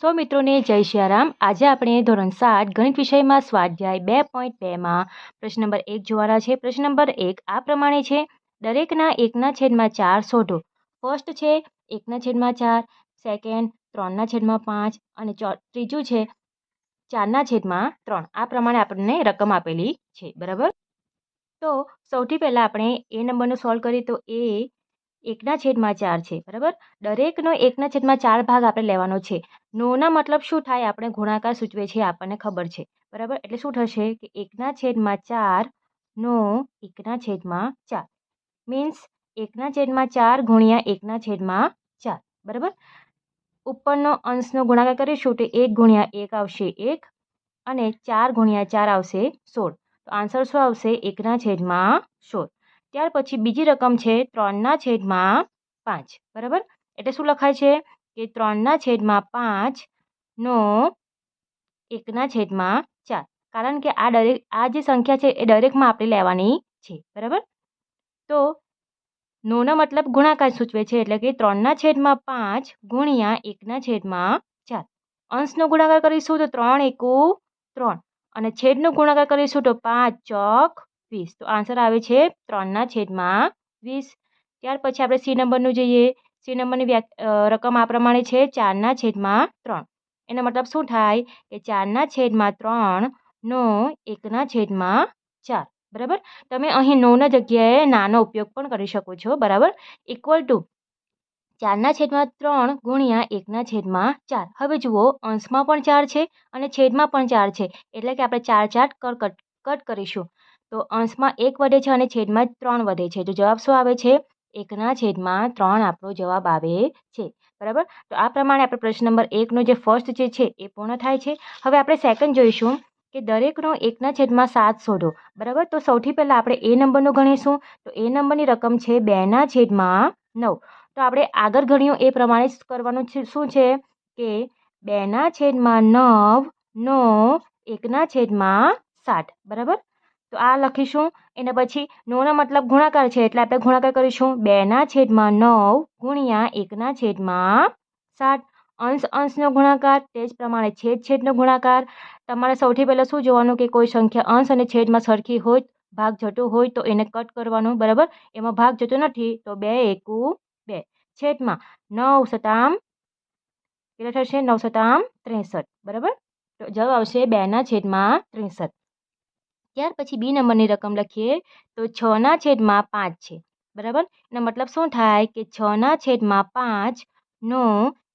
સો મિત્રોને જય સિયારામ। આજે આપણે ધોરણ 7 ગણિત વિષયમાં સ્વાધ્યાય 2.2માં પ્રશ્ન નંબર 1 જોવાના છે। પ્રશ્ન નંબર 1 આ પ્રમાણે છે, દરેકના 1/4 શોધો। ફર્સ્ટ છે 1/4, સેકન્ડ 3/5 અને ત્રીજું છે 4/3। આ પ્રમાણે આપણને રકમ આપેલી છે, બરાબર। તો સૌથી પહેલાં આપણે એ નંબરનું સોલ્વ કરીએ તો એ 1/4 છે, બરાબર। દરેકનો 1/4 ભાગ આપણે લેવાનો છે। નોના મતલબ શું થાય, આપણે ગુણાકાર સૂચવે છે, આપણને ખબર છે, બરાબર। એટલે શું થશે કે 1/4 નો 1/4 મીન્સ 1/4 ગુણ્યા 1/4, બરાબર। ઉપરનો અંશનો ગુણાકાર કરીશું તો 1 ગુણ્યા 1 આવશે 1 અને 4 ગુણ્યા 4 આવશે 16। તો આન્સર શું આવશે 1/16। ત્યાર પછી બીજી રકમ છે 3/5, બરાબર। એટલે શું લખાય છે કે 3/5 નો 1/4, કારણ કે આ જે સંખ્યા છે એ દરેકમાં આપણે લેવાની છે, બરાબર। તો નોનો મતલબ ગુણાકાર સૂચવે છે, એટલે કે 3/5 ગુણ્યા 1/4। અંશનો ગુણાકાર કરીશું તો 3 એકુ 3 અને છેદનો ગુણાકાર કરીશું તો 5 ચોક 20। તો આન્સર આવે છે 3/20। ત્યાર પછી આપણે સી નંબરનું જોઈએ। સી નંબરની રકમ આ પ્રમાણે છે 4/3। એનો મતલબ શું થાય કે 4/3 નો 1/4, બરાબર। તમે અહીં નોના જગ્યાએ નાનો ઉપયોગ પણ કરી શકો છો, બરાબર। ઇક્વલ ટુ 4/3 ગુણ્યા 1/4। હવે જુઓ, અંશમાં પણ 4 છે અને છેદમાં પણ 4 છે, એટલે કે આપણે 4 કટ કરીશું તો અંશમાં 1 વધે છે અને છેદમાં 3 વધે છે। તો જવાબ શું આવે છે 1/3 આપણો જવાબ આવે છે, બરાબર। તો આ પ્રમાણે આપણે પ્રશ્ન નંબર 1નો જે ફર્સ્ટ જે છે એ પૂર્ણ થાય છે। હવે આપણે સેકન્ડ જોઈશું કે દરેકનો 1/7 શોધો, બરાબર। તો સૌથી પહેલાં આપણે એ નંબરનું ગણીશું। તો એ નંબરની રકમ છે 2/9। તો આપણે આગળ ગણ્યું એ પ્રમાણે જ કરવાનું છે। શું છે કે 2/9 નો 1/7, બરાબર। તો આ લખીશું। એના પછી નોનો મતલબ ગુણાકાર છે, એટલે આપણે ગુણાકાર કરીશું 2/9 ગુણ્યા 1/7। અંશનો ગુણાકાર, તે જ પ્રમાણે છેદનો ગુણાકાર। તમારે સૌથી પહેલાં શું જોવાનું કે કોઈ સંખ્યા અંશ અને છેદમાં સરખી હોય, ભાગ જતો હોય તો એને કટ કરવાનું, બરાબર। એમાં ભાગ જતો નથી તો 2 એકુ 2 છેદમાં 9 સતામ કેટલા થશે 9 સતામ 63, બરાબર। તો જવાબ આવશે 2/63। ત્યાર પછી બી નંબરની રકમ લખીએ તો 6/5 છે, બરાબર। એનો મતલબ શું થાય કે 6/5 નો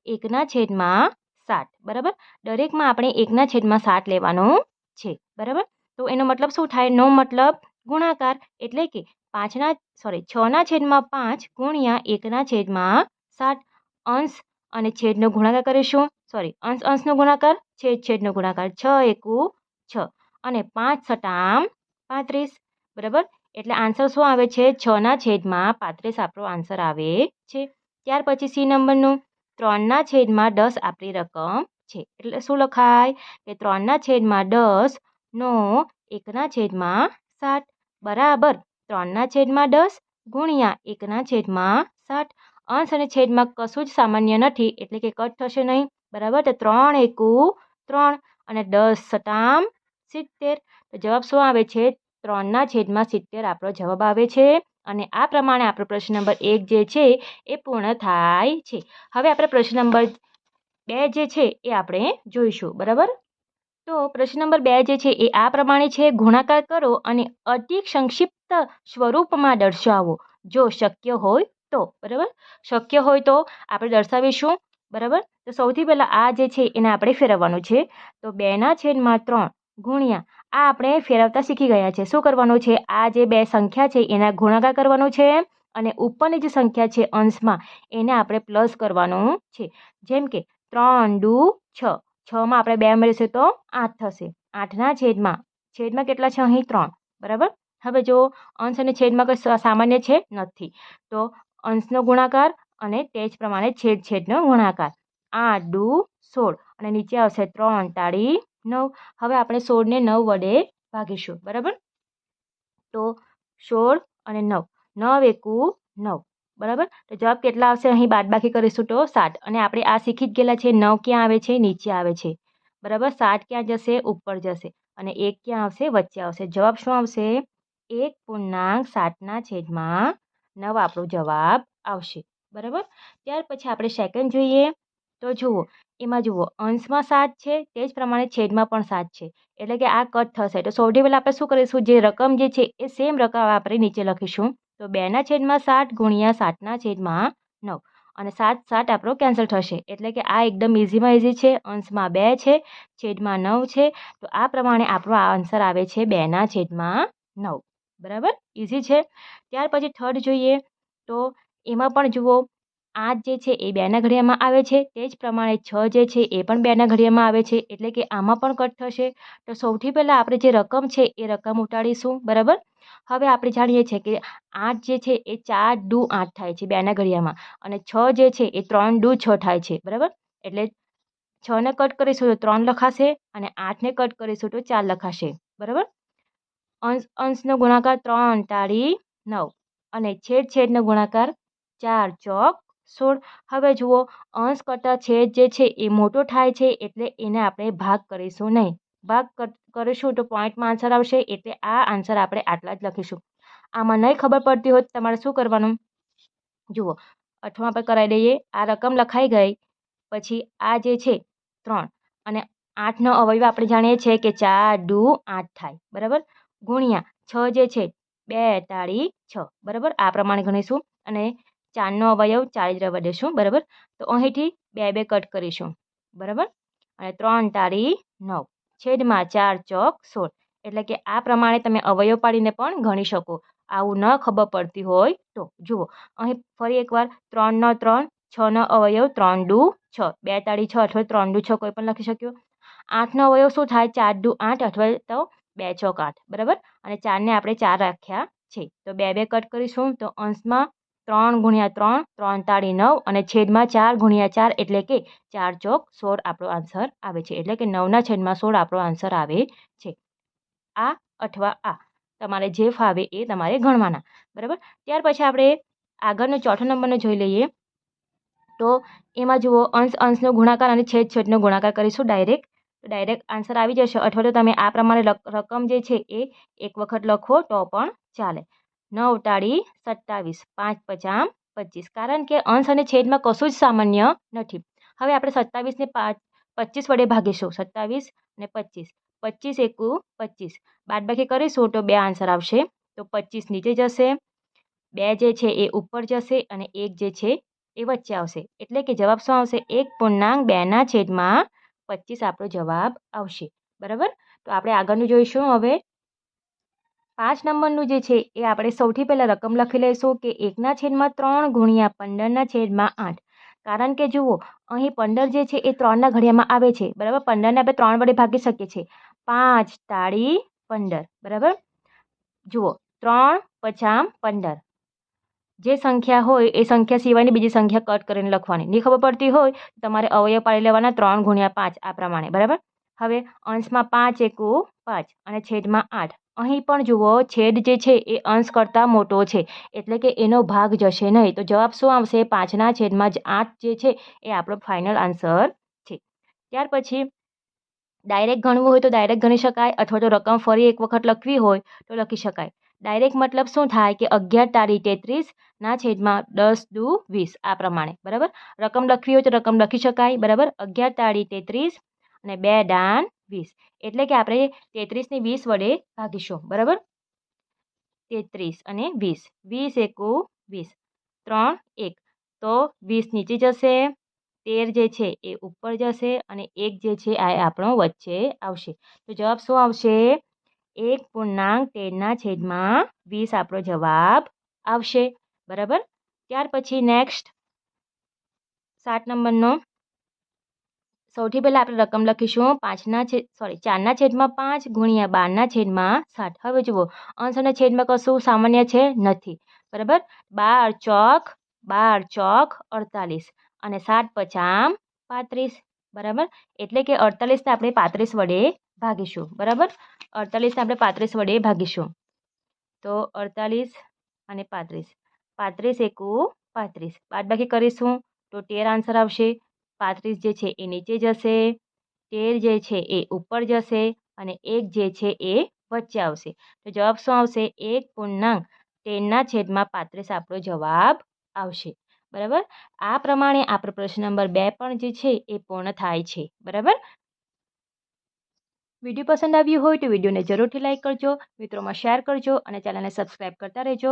1/7, બરાબર। દરેકમાં આપણે 1/7 લેવાનું છે, બરાબર। તો એનો મતલબ શું થાય, નો મતલબ ગુણાકાર, એટલે કે 6/5 ગુણ્યા 1/7। અંશ અને છેદનો ગુણાકાર કરીશું, અંશનો ગુણાકાર, છેદનો ગુણાકાર, 6 એકુ 6 અને 5 સતામ 35, બરાબર। એટલે આન્સર શું આવે છે 6/35 આપણો આન્સર આવે છે। ત્યાર પછી સી નંબરનું 3/10 આપણી રકમ છે, એટલે શું લખાય કે 3/10 નો 1/7 બરાબર 3/10 ગુણ્યા 1/7। અંશ અને છેદમાં કશું જ સામાન્ય નથી, એટલે કે કટ થશે નહીં, બરાબર। તો 3 એકુ 3 અને 10 સતામ 70। તો જવાબ શું આવે છે 3/70 આપણો જવાબ આવે છે। અને આ પ્રમાણે આપણો પ્રશ્ન નંબર 1 જે છે એ પૂર્ણ થાય છે। હવે આપણે પ્રશ્ન નંબર 2 જે છે એ આપણે જોઈશું, બરાબર। તો પ્રશ્ન નંબર 2 જે છે એ આ પ્રમાણે છે, ગુણાકાર કરો અને અતિ સંક્ષિપ્ત સ્વરૂપમાં દર્શાવો જો શક્ય હોય તો, બરાબર। શક્ય હોય તો આપણે દર્શાવીશું, બરાબર। તો સૌથી પહેલાં આ જે છે એને આપણે ફેરવવાનું છે। તો 2/3 ગુણ્યા આ આપણે ફેરવતા શીખી ગયા છે। શું કરવાનું છે, આ જે બે સંખ્યા છે એના ગુણાકાર કરવાનું છે અને ઉપરની જે સંખ્યા છે અંશમાં એને આપણે પ્લસ કરવાનું છે। જેમ કે 3 દુ 6, 6માં આપણે 2 ઉમેરીશું તો 8 થશે। 8ના છેદમાં કેટલા છે અહીં 3, બરાબર। હવે જો અંશ અને છેદમાં કોઈ સામાન્ય છે નથી, તો અંશનો ગુણાકાર અને તે જ પ્રમાણે છેદનો ગુણાકાર, 8 દુ 16 અને નીચે આવશે 3 તાળી 9। હવે આપણે 16ને 9 વડે ભાગીશું, બરાબર। તો 16 અને 9, 9 એકુ 9, બરાબર. તો જવાબ કેટલા આવશે? અહીં બાદબાકી કરીશું તો 7. અને આપણે આ શીખી જ ગયેલા છે. 9 ક્યાં આવે છે? નીચે આવે છે. બરાબર. 7 ક્યાં જશે? ઉપર જશે. અને 1 ક્યાં આવશે? વચ્ચે આવશે. જવાબ શું આવશે? 1/7/9 આપણો જવાબ આવશે. બરાબર. ત્યાર પછી આપણે સેકન્ડ જોઈએ. તો જુઓ, એમાં જુઓ, અંશમાં 7 છે, તે જ પ્રમાણે છેદમાં પણ 7 છે. એટલે કે આ કટ થશે. તો સૌથી પહેલાં આપણે શું કરીશું? જે રકમ જે છે એ સેમ રકમ આપણે નીચે લખીશું. તો 2/7 ગુણ્યા 7/9 અને 7 7 આપણો કેન્સલ થશે. એટલે કે આ એકદમ ઇઝીમાં ઇઝી છે. અંશમાં 2 છે, છેદમાં 9 છે. તો આ પ્રમાણે આપણો આ આન્સર આવે છે 2/9. બરાબર, ઇઝી છે. ત્યાર પછી થર્ડ જોઈએ. તો એમાં પણ જુઓ, 8 જે છે એ 2ના ઘડિયામાં આવે છે. તે જ પ્રમાણે 6 જે છે એ પણ 2ના ઘડિયામાં આવે છે. એટલે કે આમાં પણ કટ થશે. તો સૌથી પહેલાં આપણે જે રકમ છે એ રકમ ઉટાડીશું. બરાબર. હવે આપણે જાણીએ છીએ કે 8 જે છે એ 4 દુ 8 થાય છે 2ના ઘડિયામાં. અને 6 જે છે એ 3 દુ 6 થાય છે. બરાબર. એટલે 6ને કટ કરીશું તો 3 લખાશે અને 8ને કટ કરીશું તો 4 લખાશે. બરાબર. અંશનો ગુણાકાર 3 તાળી 9 અને છેદનો ગુણાકાર 4 ચોક 16. હવે જુઓ, અંશ કરતાં છેદ જે છે એ મોટો થાય છે. એટલે એને આપણે ભાગ કરીશું નહીં. ભાગ કરીશું તો પોઈન્ટમાં આન્સર આવશે. એટલે આ આન્સર આપણે આટલા જ લખીશું. આમાં નહીં ખબર પડતી હોય તો તમારે શું કરવાનું? જુઓ, 8માં આપણે કરાવી દઈએ. આ રકમ લખાઈ ગઈ. પછી આ જે છે 3 અને 8નો અવયવ આપણે જાણીએ છીએ કે 4 દુ 8 થાય. બરાબર. ગુણ્યા 6 જે છે 2 તાળી 6. બરાબર. આ પ્રમાણે ગણીશું. અને 4નો અવયવ 4 જ રહેવા દેશું. બરાબર. તો અહીંથી 2 2 કટ કરીશું. બરાબર. અને 3 તાળી 9 છેદમાં 4 ચોક 16. એટલે કે આ પ્રમાણે તમે અવયવ પાડીને પણ ગણી શકો. આવું ન ખબર પડતી હોય તો જુઓ, અહીં ફરી એકવાર 3 નો 3, 6નો અવયવ 3 દુ 6, 2 તાળી 6 અથવા 3 દુ 6 કોઈ પણ લખી શક્યો. 8નો અવયવ શું થાય? 4 દુ 8 અથવા તો 2 ચોક 8. બરાબર. અને 4ને આપણે 4 રાખ્યા છે. તો 2 2 કટ કરીશું. તો અંશમાં 3 ગુણ્યા 3, 3 તાળી 9 અને છેદમાં 4 ગુણ્યા 4 એટલે કે 4 ચોક 16 આપણો આન્સર આવે છે. એટલે કે 9/16 આપણો આન્સર આવે છે. આ અથવા આ તમારે જે ફાવે એ તમારે ગણવાના. બરાબર. ત્યાર પછી આપણે આગળનો ચોથો નંબરનો જોઈ લઈએ. તો એમાં જુઓ, અંશનો ગુણાકાર અને છેદનો ગુણાકાર કરીશું ડાયરેક્ટ આન્સર આવી જશે. અથવા તો તમે આ પ્રમાણે રકમ જે છે એ એક વખત લખો તો પણ ચાલે. 9 તાળી 27, 5 પચામ 25. કારણ કે અંશ અને છેદમાં કશું જ સામાન્ય નથી. હવે આપણે 27ને 25 વડે ભાગીશું. 27 અને 25, 25 એકુ 25. બાદબાકી કરીશું તો 2 આન્સર આવશે. તો 25 નીચે જશે, 2 જે છે એ ઉપર જશે અને 1 જે છે એ વચ્ચે આવશે. એટલે કે જવાબ શું આવશે? 1/2/25 આપણો જવાબ આવશે. બરાબર. તો આપણે આગળનું જોઈશું. હવે 5 નંબરનું જે છે એ આપણે સૌથી પહેલાં રકમ લખી લઈશું કે 1/3 ગુણ્યા 15/8. કારણ કે જુઓ, અહીં 15 જે છે એ 3ના ઘડિયામાં આવે છે. બરાબર. 15ને આપણે 3 વડે ભાગી શકીએ છીએ. 5 તાળી 15. બરાબર. જુઓ, 3 પચામ 15. જે સંખ્યા હોય એ સંખ્યા સિવાયની બીજી સંખ્યા કટ કરીને લખવાની. નહીં ખબર પડતી હોય તમારે અવયવ પાડી લેવાના 3 ગુણ્યા 5 આ પ્રમાણે. બરાબર. હવે અંશમાં 5 એકુ 5 અને છેદમાં 8. અહીં પણ જુઓ, છેદ જે છે એ અંશ કરતાં મોટો છે. એટલે કે એનો ભાગ જશે નહીં. તો જવાબ શું આવશે? 5/8 જે છે એ આપણો ફાઇનલ આન્સર છે. ત્યાર પછી ડાયરેક્ટ ગણવું હોય તો ડાયરેક્ટ ગણી શકાય. અથવા તો રકમ ફરી એક વખત લખવી હોય તો લખી શકાય. ડાયરેક્ટ મતલબ શું થાય કે 11 તાળી 33/10 દુ 20 આ પ્રમાણે. બરાબર. રકમ લખવી હોય તો રકમ લખી શકાય. બરાબર. 11 તાળી 33 અને 2 દાન 20. એટલે કે આપણે 33ને 20 વડે ભાગીશું. બરાબર. 33 અને 20, 20 એકુ 20, 3 1. તો 20 નીચે જશે, 13 જે છે એ ઉપર જશે અને 1 જે છે આ આપણો વચ્ચે આવશે. તો જવાબ શું આવશે? 1/13/20 આપણો જવાબ આવશે. બરાબર. ત્યાર પછી નેક્સ્ટ 7 નંબરનો સૌથી પહેલાં આપણે રકમ લખીશું 4/5 ગુણ્યા 12/7. હવે જુઓ, અંશ અને છેદમાં કશું સામાન્ય છે નથી. બરાબર. 12 ચોક 48 અને 7 પચામ 35. બરાબર. એટલે કે 48ને આપણે 35 વડે ભાગીશું. બરાબર. 48ને આપણે 35 વડે ભાગીશું. તો 48 અને 35, 35 એકુ 35 બાદબાકી કરીશું તો 13 આન્સર આવશે. 35 જે છે એ નીચે જશે, 13 જે છે એ ઉપર જશે અને 1 જે છે એ વચ્ચે આવશે. તો જવાબ શું આવશે? 1/13/35 આપણો જવાબ આવશે. બરાબર. આ પ્રમાણે આપણો પ્રશ્ન નંબર 2 પણ જે છે એ પૂર્ણ થાય છે. બરાબર. વિડીયો પસંદ આવ્યું હોય તો વિડીયોને જરૂરથી લાઈક કરજો, મિત્રોમાં શેર કરજો અને ચેનલને સબસ્ક્રાઈબ કરતા રહેજો.